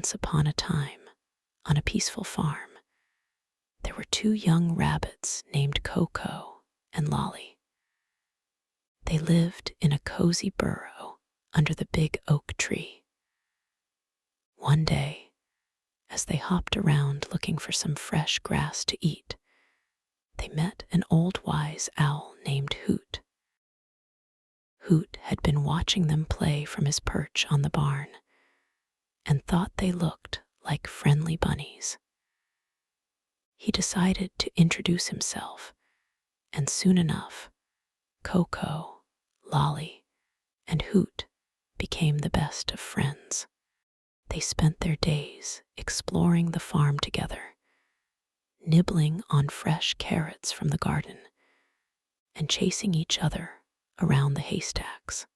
Once upon a time, on a peaceful farm, there were two young rabbits named Coco and Lolly. They lived in a cozy burrow under the big oak tree. One day, as they hopped around looking for some fresh grass to eat, they met an old wise owl named Hoot. Hoot had been watching them play from his perch on the barn and thought they looked like friendly bunnies. He decided to introduce himself, and soon enough, Coco, Lolly, and Hoot became the best of friends. They spent their days exploring the farm together, nibbling on fresh carrots from the garden, and chasing each other around the haystacks.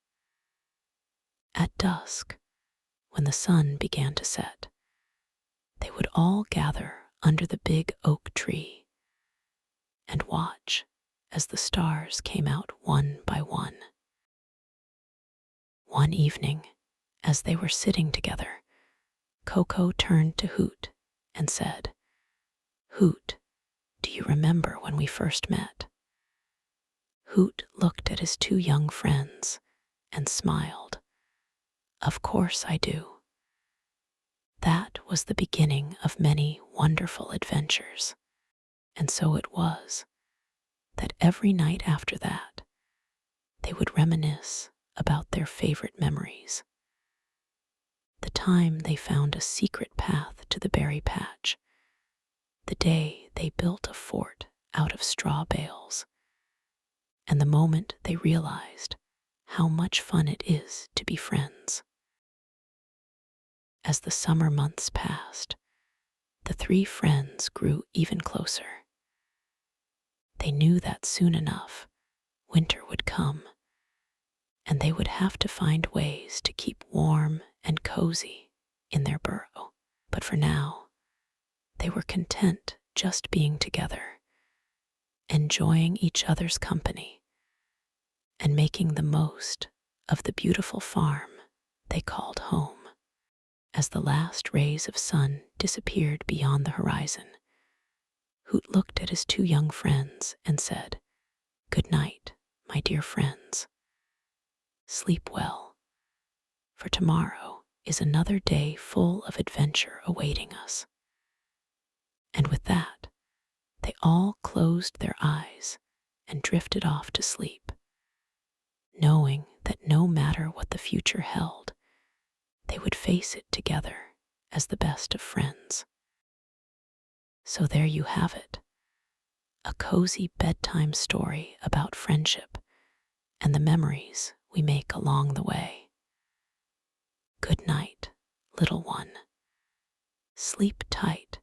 At dusk, when the sun began to set, they would all gather under the big oak tree and watch as the stars came out one by one. One evening, as they were sitting together, Coco turned to Hoot and said, "Hoot, do you remember when we first met?" Hoot looked at his two young friends and smiled. "Of course I do. That was the beginning of many wonderful adventures." And so it was that every night after that, they would reminisce about their favorite memories. The time they found a secret path to the berry patch, the day they built a fort out of straw bales, and the moment they realized how much fun it is to be friends. As the summer months passed, the three friends grew even closer. They knew that soon enough, winter would come, and they would have to find ways to keep warm and cozy in their burrow. But for now, they were content just being together, enjoying each other's company, and making the most of the beautiful farm they called home. As the last rays of sun disappeared beyond the horizon, Hoot looked at his two young friends and said, "Good night, my dear friends. Sleep well, for tomorrow is another day full of adventure awaiting us." And with that, they all closed their eyes and drifted off to sleep, knowing that no matter what the future held, they would face it together as the best of friends. So there you have it, a cozy bedtime story about friendship and the memories we make along the way. Good night, little one. Sleep tight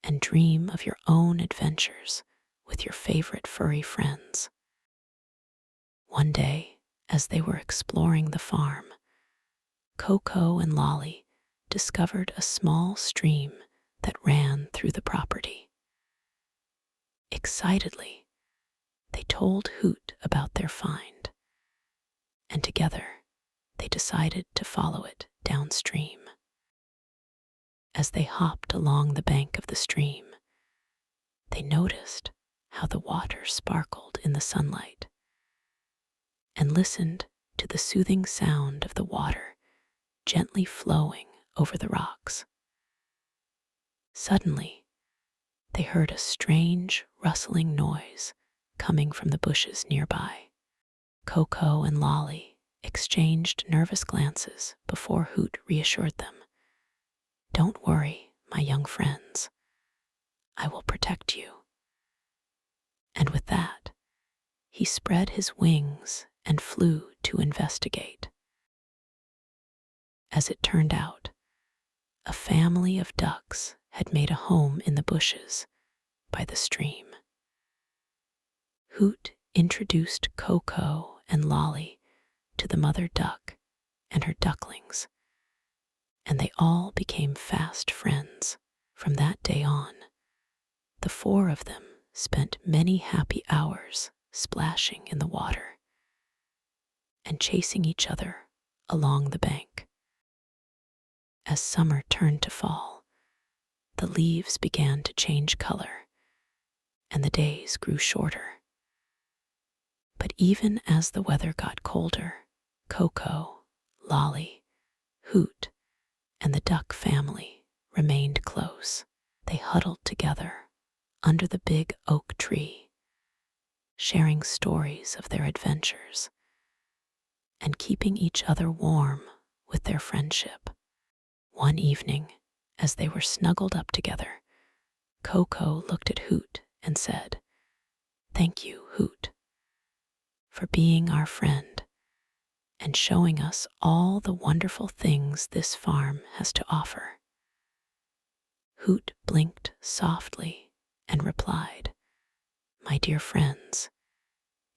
and dream of your own adventures with your favorite furry friends. One day, as they were exploring the farm, Coco and Lolly discovered a small stream that ran through the property. Excitedly, they told Hoot about their find, and together they decided to follow it downstream. As they hopped along the bank of the stream, they noticed how the water sparkled in the sunlight and listened to the soothing sound of the water gently flowing over the rocks. Suddenly, they heard a strange rustling noise coming from the bushes nearby. Coco and Lolly exchanged nervous glances before Hoot reassured them. "Don't worry, my young friends. I will protect you." And with that, he spread his wings and flew to investigate. As it turned out, a family of ducks had made a home in the bushes by the stream. Hoot introduced Coco and Lolly to the mother duck and her ducklings, and they all became fast friends. From that day on, the four of them spent many happy hours splashing in the water and chasing each other along the bank. As summer turned to fall, the leaves began to change color, and the days grew shorter. But even as the weather got colder, Coco, Lolly, Hoot, and the duck family remained close. They huddled together under the big oak tree, sharing stories of their adventures and keeping each other warm with their friendship. One evening, as they were snuggled up together, Coco looked at Hoot and said, "Thank you, Hoot, for being our friend and showing us all the wonderful things this farm has to offer." Hoot blinked softly and replied, "My dear friends,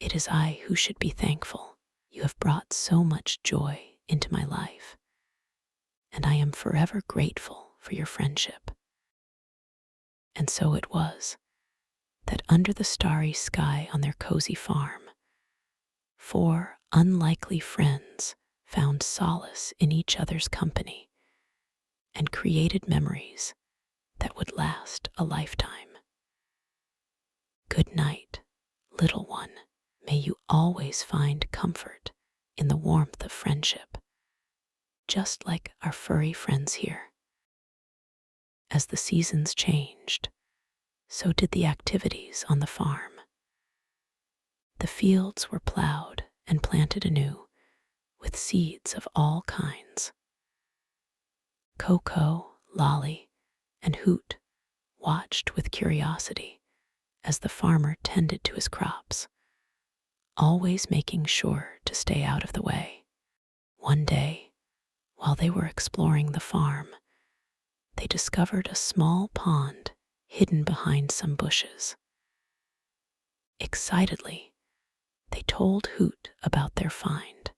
it is I who should be thankful. You have brought so much joy into my life, and I am forever grateful for your friendship." And so it was that under the starry sky on their cozy farm, four unlikely friends found solace in each other's company and created memories that would last a lifetime. Good night, little one. May you always find comfort in the warmth of friendship, just like our furry friends here. As the seasons changed, so did the activities on the farm. The fields were plowed and planted anew with seeds of all kinds. Coco, Lolly, and Hoot watched with curiosity as the farmer tended to his crops, always making sure to stay out of the way. One day, while they were exploring the farm, they discovered a small pond hidden behind some bushes. Excitedly, they told Hoot about their find,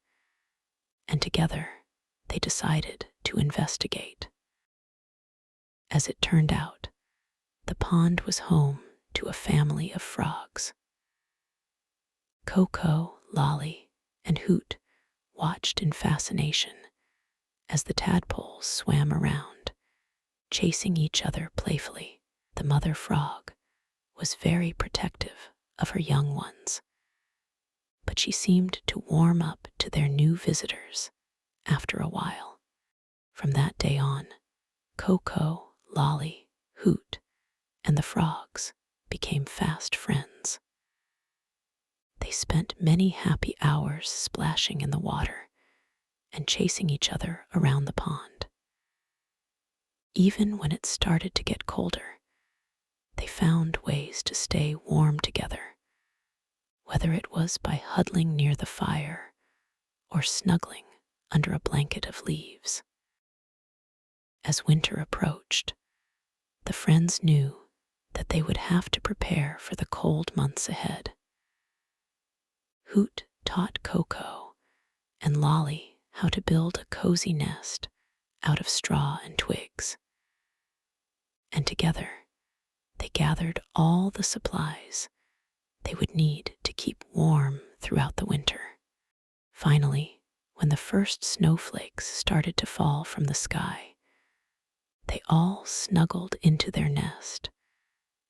and together they decided to investigate. As it turned out, the pond was home to a family of frogs. Coco, Lolly, and Hoot watched in fascination as the tadpoles swam around, chasing each other playfully. The mother frog was very protective of her young ones, but she seemed to warm up to their new visitors after a while. From that day on, Coco, Lolly, Hoot, and the frogs became fast friends. They spent many happy hours splashing in the water and chasing each other around the pond. Even when it started to get colder, they found ways to stay warm together, whether it was by huddling near the fire or snuggling under a blanket of leaves. As winter approached, the friends knew that they would have to prepare for the cold months ahead. Hoot taught Coco and Lolly how to build a cozy nest out of straw and twigs, and together they gathered all the supplies they would need to keep warm throughout the winter. Finally, when the first snowflakes started to fall from the sky, they all snuggled into their nest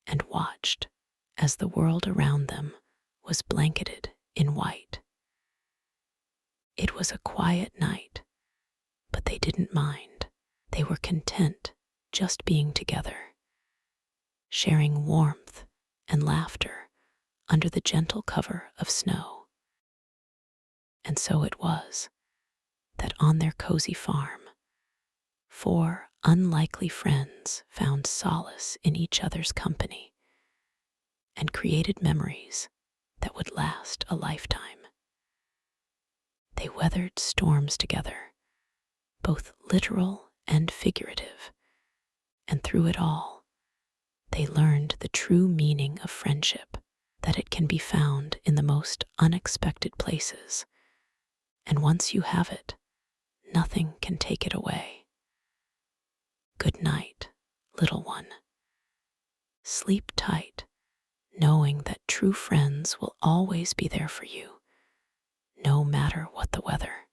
and watched as the world around them was blanketed in white. It was a quiet night, but they didn't mind. They were content just being together, sharing warmth and laughter under the gentle cover of snow. And so it was that on their cozy farm, four unlikely friends found solace in each other's company and created memories that would last a lifetime. They weathered storms together, both literal and figurative, and through it all, they learned the true meaning of friendship, that it can be found in the most unexpected places, and once you have it, nothing can take it away. Good night, little one. Sleep tight, knowing that true friends will always be there for you, no matter what the weather.